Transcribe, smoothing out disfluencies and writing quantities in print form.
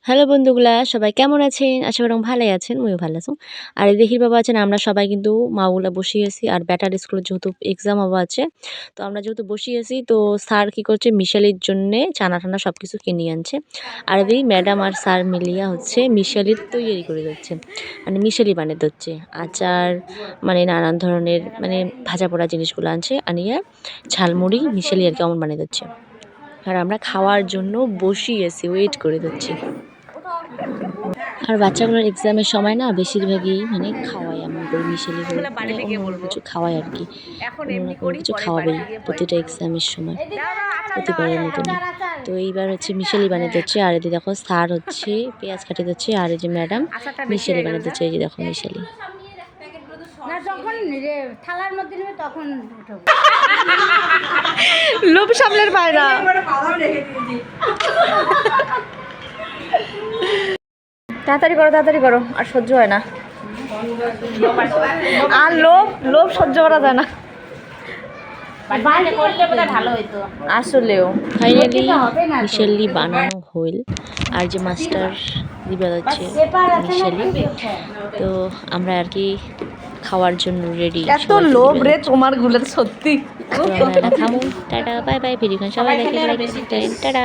Hello বন্ধুগুলা সবাই কেমন আছেন? আশা করি ভালোই আছেন, মুইও ভালো আছি। আর এই দেখির বাবা আছেন আমরা সবাই কিন্তু মাগুলা বসে আছি আর ব্যাটার স্কুলে যেহেতু এক্সাম হওয়া আছে, তো আমরা যেহেতু বসে আছি তো স্যার কি করছে মিশালির জন্যে চানা-টানা সব কিছু কিনে আনছে। আর এই ম্যাডাম আর স্যার মিলিয়া হচ্ছে মিশালির তৈয়ারি করে দিচ্ছে। মানে মিশালি বানিয়ে দিচ্ছে। আচার মানে নানান ধরনের মানে ভাজা পোড়া জিনিসগুলো আনছে আনিয়ে ঝালমুড়ি মিশালি আর কেমন বানিয়ে দিচ্ছে। আর আমরা খাওয়ার জন্য বসেই আছি, ওয়েট করে যাচ্ছি। আর বাচ্চাগুলোর এক্সামের সময় না বেশিরভাগই মানে খাওয়াই এমন করে মিশেলি হোক মানে অন্য কিছু খাওয়াই আর কি, কোনো না কোনো কিছু খাওয়াবেই প্রতিটা এক্সামের সময় প্রতিবারের মতনই। তো এইবার হচ্ছে মিশেলি বানিয়ে দিচ্ছে আর এদিকে দেখো স্যার হচ্ছে পেঁয়াজ কাটিয়ে দিচ্ছে আর এই যে ম্যাডাম মিশেলি বানিয়ে দিচ্ছে। এই যে দেখো মিশেলি লোভ সামলের পায়রা তাড়াতাড়ি করো আর সহ্য হয় না, আর লোভ সহ্য করা যায় না আসলেও। ফাইনালি মিশেলি বানানো হইল আর যে মাস্টার দিবা যাচ্ছে মিশেলি, তো আমরা আর কি খাওয়ার জন্য রেডি। এত লোভ রে তোমার গুলোর সত্যি। আমরা খামু। টাটা বাই বাই, ভিডিওখান সবাই দেখে লাইক টাটা।